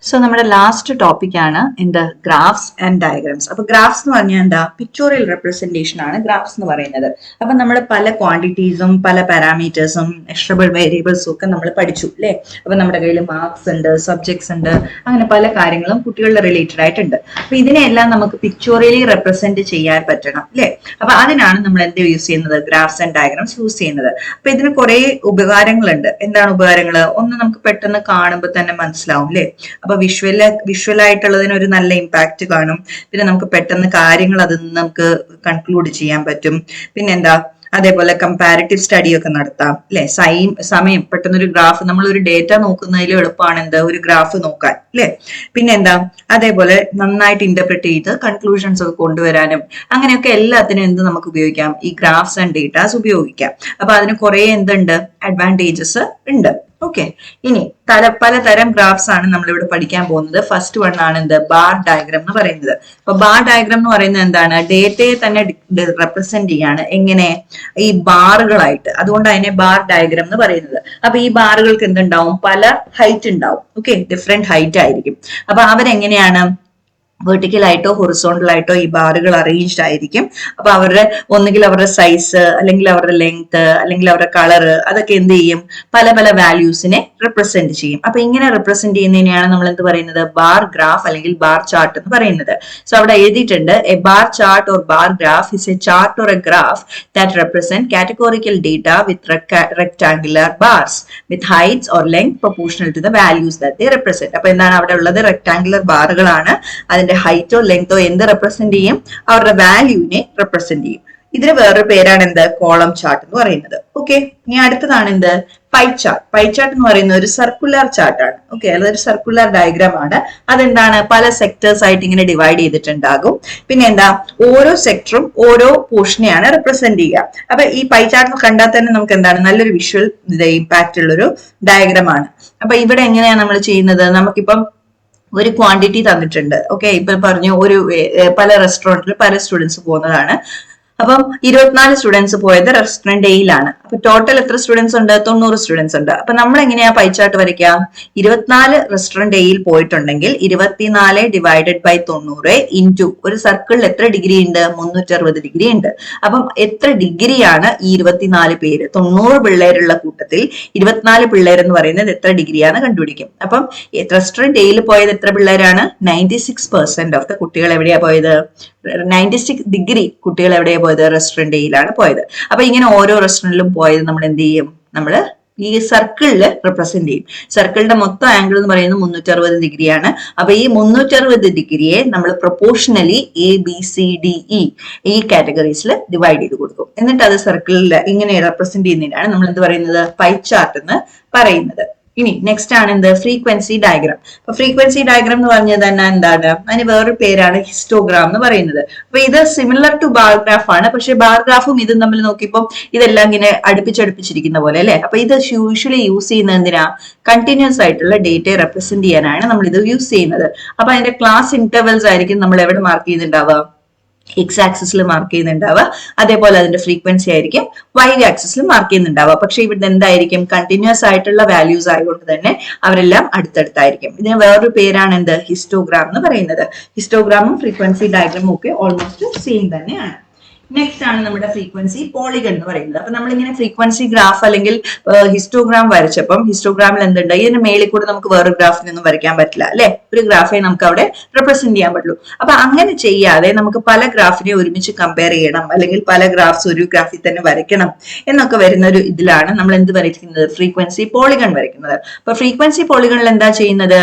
So നമ്മുടെ last ടോപ്പിക്കാണ് എന്ത് ഗ്രാഫ്സ് ആൻഡ് ഡയഗ്രാംസ്. അപ്പൊ ഗ്രാഫ്സ് എന്ന് പറഞ്ഞാൽ എന്താ, പിക്ചോറിയൽ റെപ്രസെന്റേഷൻ ആണ് ഗ്രാഫ്സ് എന്ന് പറയുന്നത്. അപ്പൊ നമ്മൾ പല ക്വാണ്ടിറ്റീസും പല പാരാമീറ്റേഴ്സും മെഷറബിൾ വേരിയബിൾസും ഒക്കെ നമ്മൾ പഠിച്ചു അല്ലെ. അപ്പൊ നമ്മുടെ കയ്യിൽ മാർക്സ് ഉണ്ട്, സബ്ജക്ട്സ് ഉണ്ട്, അങ്ങനെ പല കാര്യങ്ങളും കുട്ടികളുടെ റിലേറ്റഡ് ആയിട്ടുണ്ട്. അപ്പൊ ഇതിനെല്ലാം നമുക്ക് പിക്ചോറിയലി റെപ്രസെന്റ് ചെയ്യാൻ പറ്റണം അല്ലെ. അപ്പൊ അതിനാണ് നമ്മൾ എന്ത് യൂസ് ചെയ്യുന്നത്, ഗ്രാഫ്സ് ആൻഡ് ഡയഗ്രാംസ് യൂസ് ചെയ്യുന്നത്. അപ്പൊ ഇതിന് കുറെ ഉപകാരങ്ങളുണ്ട്. എന്താണ് ഉപകാരങ്ങൾ? ഒന്ന്, നമുക്ക് പെട്ടെന്ന് കാണുമ്പോൾ തന്നെ മനസ്സിലാവും അല്ലെ. അപ്പൊ വിഷ്വൽ ആയിട്ടുള്ളതിന് ഒരു നല്ല ഇമ്പാക്ട് കാണും. പിന്നെ നമുക്ക് പെട്ടെന്ന് കാര്യങ്ങൾ അതിൽ നിന്ന് നമുക്ക് കൺക്ലൂഡ് ചെയ്യാൻ പറ്റും. പിന്നെന്താ, അതേപോലെ കമ്പാരിറ്റീവ് സ്റ്റഡി ഒക്കെ നടത്താം അല്ലെ. സമയം പെട്ടെന്നൊരു ഗ്രാഫ്, നമ്മൾ ഒരു ഡേറ്റ നോക്കുന്നതിൽ എളുപ്പമാണ് എന്ത്, ഒരു ഗ്രാഫ് നോക്കാൻ അല്ലെ. പിന്നെന്താ, അതേപോലെ നന്നായിട്ട് ഇന്റർപ്രറ്റ് ചെയ്ത് കൺക്ലൂഷൻസ് ഒക്കെ കൊണ്ടുവരാനും അങ്ങനെയൊക്കെ എല്ലാത്തിനും എന്ത് നമുക്ക് ഉപയോഗിക്കാം, ഈ ഗ്രാഫ്സ് ആൻഡ് ഡേറ്റാസ് ഉപയോഗിക്കാം. അപ്പൊ അതിന് കുറെ എന്തുണ്ട്, അഡ്വാൻറ്റേജസ് ഉണ്ട്. ഓക്കെ, ഇനി പലതരം ഗ്രാഫ്സ് ആണ് നമ്മൾ ഇവിടെ പഠിക്കാൻ പോകുന്നത്. ഫസ്റ്റ് വൺ ആണ് എന്ത്, ബാർ ഡയഗ്രാം എന്ന് പറയുന്നത്. അപ്പൊ ബാർ ഡയഗ്രാം എന്ന് പറയുന്നത് എന്താണ്, ഡേറ്റയെ തന്നെ റെപ്രസെന്റ് ചെയ്യാണ്. എങ്ങനെ, ഈ ബാറുകളായിട്ട്. അതുകൊണ്ട് അതിനെ ബാർ ഡയഗ്രാം എന്ന് പറയുന്നത്. അപ്പൊ ഈ ബാറുകൾക്ക് എന്തുണ്ടാവും, പല ഹൈറ്റ് ഉണ്ടാവും. ഓക്കെ, ഡിഫറെന്റ് ഹൈറ്റ് ആയിരിക്കും. അപ്പൊ അവരെങ്ങനെയാണ്, വെർട്ടിക്കൽ ആയിട്ടോ ഹൊറിസോണ്ടൽ ആയിട്ടോ ഈ ബാറുകൾ അറേഞ്ച്ഡ് ആയിരിക്കും. അപ്പൊ അവരുടെ ഒന്നുകിൽ അവരുടെ സൈസ്, അല്ലെങ്കിൽ അവരുടെ ലെങ്ത്, അല്ലെങ്കിൽ അവരുടെ കളറ്, അതൊക്കെ എന്ത് ചെയ്യും, പല പല വാല്യൂസിനെ റെപ്രസെന്റ് ചെയ്യും. അപ്പൊ ഇങ്ങനെ റെപ്രസെന്റ് ചെയ്യുന്നതിനെയാണ് നമ്മൾ എന്ത് പറയുന്നത്, ബാർ ഗ്രാഫ് അല്ലെങ്കിൽ ബാർ ചാർട്ട് എന്ന് പറയുന്നത്. സോ അവിടെ എഴുതിയിട്ടുണ്ട്, a bar chart or bar graph is a chart or a graph that represent categorical data with rectangular bars with heights or length proportional to the values that they represent. അപ്പൊ എന്താണ് അവിടെ ഉള്ളത്, rectangular ബാറുകളാണ്. അതിന്റെ ഹൈറ്റോ ലെങ്തോ എന്ത് represent ചെയ്യും, അവരുടെ വാല്യൂവിനെ represent ചെയ്യും. ഇതിന് വേറൊരു പേരാണ് എന്ത്, കോളം ചാർട്ട് എന്ന് പറയുന്നത്. ഓക്കെ, ഇനി അടുത്തതാണ് എന്ത്, പൈ ചാർട്ട്. പൈ ചാർട്ട് എന്ന് പറയുന്നത് ഒരു സർക്കുലർ ചാർട്ടാണ്. ഓക്കെ, അതൊരു സർക്കുലർ ഡയഗ്രാം ആണ്. അതെന്താണ്, പല സെക്ടേഴ്സ് ആയിട്ട് ഇങ്ങനെ ഡിവൈഡ് ചെയ്തിട്ടുണ്ടാകും. പിന്നെ എന്താ, ഓരോ സെക്ടറും ഓരോ പോർഷനെയാണ് റെപ്രസെന്റ് ചെയ്യുക. അപ്പൊ ഈ പൈ ചാർട്ട് കണ്ടാൽ തന്നെ നമുക്ക് എന്താണ്, നല്ലൊരു വിഷ്വൽ ഇമ്പാക്ട് ഉള്ളൊരു ഡയഗ്രാം ആണ്. അപ്പൊ ഇവിടെ എങ്ങനെയാണ് നമ്മൾ ചെയ്യുന്നത്, നമുക്കിപ്പം ഒരു ക്വാണ്ടിറ്റി തന്നിട്ടുണ്ട്. ഓക്കെ, ഇപ്പൊ പറഞ്ഞു ഒരു പല റെസ്റ്റോറന്റിൽ പല സ്റ്റുഡൻസ് പോകുന്നതാണ്. അപ്പം 24 സ്റ്റുഡൻസ് പോയത് റെസ്റ്റോറന്റ് എയിലാണ്. അപ്പൊ ടോട്ടൽ എത്ര സ്റ്റുഡൻസ് ഉണ്ട്, 90 സ്റ്റുഡൻസ് ഉണ്ട്. അപ്പൊ നമ്മൾ എങ്ങനെയാ പൈ ചാർട്ട് വരയ്ക്കുക, 24 റെസ്റ്റോറന്റ് എയിൽ പോയിട്ടുണ്ടെങ്കിൽ 24 ഡിവൈഡഡ് ബൈ 90 ഇൻറ്റു ഒരു സർക്കിളിൽ എത്ര ഡിഗ്രി ഉണ്ട്, 360 ഡിഗ്രി ഉണ്ട്. അപ്പം എത്ര ഡിഗ്രിയാണ് ഈ 24 പേര്, 90 പിള്ളേരുള്ള കൂട്ടത്തിൽ 24 പിള്ളേർ എന്ന് പറയുന്നത് എത്ര ഡിഗ്രിയാണ് കണ്ടുപിടിക്കും. അപ്പം റെസ്റ്റോറന്റ് എയിൽ പോയത് എത്ര പിള്ളേരാണ്, 96% ഓഫ് ദ കുട്ടികൾ എവിടെയാ പോയത്, 96 ഡിഗ്രി കുട്ടികൾ എവിടെയാ പോയത്, റെസ്റ്റോറന്റ് എയിലാണ് പോയത്. അപ്പൊ ഇങ്ങനെ ഓരോ റെസ്റ്റോറന്റിലും പോയത് നമ്മൾ എന്ത് ചെയ്യും, നമ്മൾ ഈ സർക്കിളില് റെപ്രസെന്റ് ചെയ്യും. സർക്കിളിന്റെ മൊത്തം ആംഗിൾ എന്ന് പറയുന്നത് 360 ഡിഗ്രിയാണ്. അപ്പൊ ഈ 360 ഡിഗ്രിയെ നമ്മൾ പ്രൊപ്പോർഷണലി ABCDE ഈ കാറ്റഗറീസിൽ ഡിവൈഡ് ചെയ്ത് കൊടുക്കും. എന്നിട്ട് അത് സർക്കിളിൽ ഇങ്ങനെ റെപ്രസെന്റ് ചെയ്യുന്നതിനാണ് നമ്മൾ എന്ത് പറയുന്നത്, പൈ ചാർട്ട് എന്ന് പറയുന്നത്. ഇനി നെക്സ്റ്റ് ആണ് എന്ത്, ഫ്രീക്വൻസി ഡയഗ്രാം. അപ്പൊ ഫ്രീക്വൻസി ഡയഗ്രാം എന്ന് പറഞ്ഞത് തന്നെ എന്താണ്, അതിന് വേറൊരു പേരാണ് ഹിസ്റ്റോഗ്രാം എന്ന് പറയുന്നത്. അപ്പൊ ഇത് സിമിലർ ടു ബാർ ഗ്രാഫ് ആണ്. പക്ഷെ ബാർ ഗ്രാഫും ഇതും തമ്മിൽ നോക്കിയപ്പോൾ ഇതെല്ലാം ഇങ്ങനെ അടുപ്പിച്ചടുപ്പിച്ചിരിക്കുന്ന പോലെ അല്ലെ. അപ്പൊ ഇത് യൂഷ്വലി യൂസ് ചെയ്യുന്നത് എന്തിനാ, കണ്ടിന്യൂസ് ആയിട്ടുള്ള ഡേറ്റയെ റെപ്രസെന്റ് ചെയ്യാനാണ് നമ്മൾ ഇത് യൂസ് ചെയ്യുന്നത്. അപ്പൊ അതിന്റെ ക്ലാസ് ഇന്റർവെൽസ് ആയിരിക്കും നമ്മൾ എവിടെ മാർക്ക് ചെയ്തിട്ടുണ്ടാവുക, എക്സ് ആക്സിസിൽ മാർക്ക് ചെയ്യുന്നുണ്ടാവുക. അതേപോലെ അതിന്റെ ഫ്രീക്വൻസി ആയിരിക്കും വൈ ആക്സിസിൽ മാർക്ക് ചെയ്യുന്നുണ്ടാവുക. പക്ഷെ ഇവിടെ എന്തായിരിക്കും, കണ്ടിന്യൂസ് ആയിട്ടുള്ള വാല്യൂസ് ആയതുകൊണ്ട് തന്നെ അവരെല്ലാം അടുത്തടുത്തായിരിക്കും. ഇതിന് വേറൊരു പേരാണ് എന്ത്, ഹിസ്റ്റോഗ്രാം എന്ന് പറയുന്നത്. ഹിസ്റ്റോഗ്രാമും ഫ്രീക്വൻസി ഡയഗ്രാമും ഒക്കെ ഓൾമോസ്റ്റ് സെയിം തന്നെയാണ്. നെക്സ്റ്റ് ആണ് നമ്മുടെ ഫ്രീക്വൻസി പോളിഗൺ എന്ന് പറയുന്നത്. അപ്പൊ നമ്മളിങ്ങനെ ഫ്രീക്വൻസി ഗ്രാഫ് അല്ലെങ്കിൽ ഹിസ്റ്റോഗ്രാം വരച്ചപ്പം ഹിസ്റ്റോഗ്രാമിൽ എന്തുണ്ട്, ഇതിന് മേളിൽ കൂടെ നമുക്ക് വേറെ ഗ്രാഫിനൊന്നും വരയ്ക്കാൻ പറ്റില്ല അല്ലെ. ഒരു ഗ്രാഫെ നമുക്ക് അവിടെ റെപ്രസെന്റ് ചെയ്യാൻ പറ്റുള്ളൂ. അപ്പൊ അങ്ങനെ ചെയ്യാതെ നമുക്ക് പല ഗ്രാഫിനെ ഒരുമിച്ച് കമ്പയർ ചെയ്യണം, അല്ലെങ്കിൽ പല ഗ്രാഫ്സ് ഒരു ഗ്രാഫിൽ തന്നെ വരയ്ക്കണം എന്നൊക്കെ വരുന്ന ഒരു ഇതിലാണ് നമ്മൾ എന്ത് വരയ്ക്കുന്നത്, ഫ്രീക്വൻസി പോളിഗൺ വരയ്ക്കുന്നത്. അപ്പൊ ഫ്രീക്വൻസി പോളിഗണിൽ എന്താ ചെയ്യുന്നത്,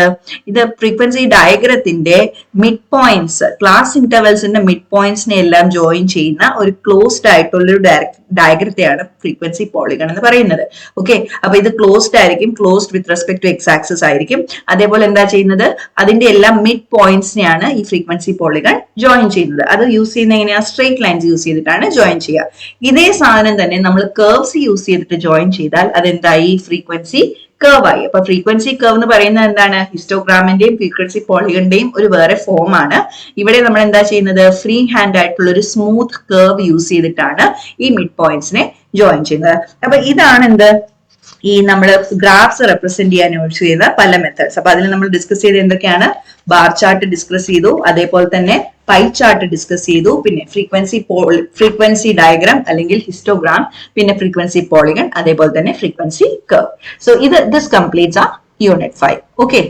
ഇത് ഫ്രീക്വൻസി ഡയഗ്രത്തിന്റെ മിഡ് പോയിന്റ്സ്, ക്ലാസ് ഇന്റർവെൽസിന്റെ മിഡ് പോയിന്റ്സിനെ എല്ലാം ജോയിൻ ചെയ്യുന്ന ഒരു ക്ലോസ്ഡ് ആയിട്ടുള്ള ഒരു ഡയഗ്രത്തെയാണ് ഫ്രീക്വൻസി പോളിഗൺ എന്ന് പറയുന്നത്. ഓക്കെ, അപ്പൊ ഇത് ക്ലോസ്ഡ് ആയിരിക്കും, closed with respect to X axis ആയിരിക്കും. അതേപോലെ എന്താ ചെയ്യുന്നത്, അതിന്റെ എല്ലാം മിഡ് പോയിന്റ്സിനെയാണ് ഈ ഫ്രീക്വൻസി പോളിഗൺ ജോയിൻ ചെയ്യുന്നത്. അത് യൂസ് ചെയ്യുന്ന എങ്ങനെയാ, സ്ട്രെയിറ്റ് ലൈൻസ് യൂസ് ചെയ്തിട്ടാണ് ജോയിൻ ചെയ്യുക. ഇതേ സാധനം തന്നെ നമ്മൾ കർവ്സ് യൂസ് ചെയ്തിട്ട് ജോയിൻ ചെയ്താൽ അതെന്തായി, ഫ്രീക്വൻസി കർവ് ആയി. അപ്പൊ ഫ്രീക്വൻസി കർവ് എന്ന് പറയുന്നത് എന്താണ്, ഹിസ്റ്റോഗ്രാമിന്റെയും ഫ്രീക്വൻസി പോളിഗണിന്റെയും ഒരു വേറെ ഫോം ആണ്. ഇവിടെ നമ്മൾ എന്താ ചെയ്യുന്നത്, ഫ്രീ ഹാൻഡ് ആയിട്ടുള്ള ഒരു സ്മൂത്ത് കർവ് യൂസ് ചെയ്തിട്ടാണ് ഈ മിഡ് പോയിന്റ്സിനെ ജോയിൻ ചെയ്യുന്നത്. അപ്പൊ ഇതാണ് എന്ത്, ഈ നമ്മൾ ഗ്രാഫ്സ് റെപ്രസെന്റ് ചെയ്യാൻ യൂസ് ചെയ്ത പല മെത്തേഡ്സ്. അപ്പൊ അതിൽ നമ്മൾ ഡിസ്കസ് ചെയ്ത് എന്തൊക്കെയാണ്? ബാർ ചാർട്ട് ഡിസ്കസ് ചെയ്തു, അതേപോലെ തന്നെ പൈ ചാർട്ട് ഡിസ്കസ് ചെയ്തു, പിന്നെ ഫ്രീക്വൻസി ഡയഗ്രാം അല്ലെങ്കിൽ ഹിസ്റ്റോഗ്രാം, പിന്നെ ഫ്രീക്വൻസി പോളിഗൺ, അതേപോലെ തന്നെ frequency curve. So this completes ആ യൂണിറ്റ് 5. ഓക്കെ.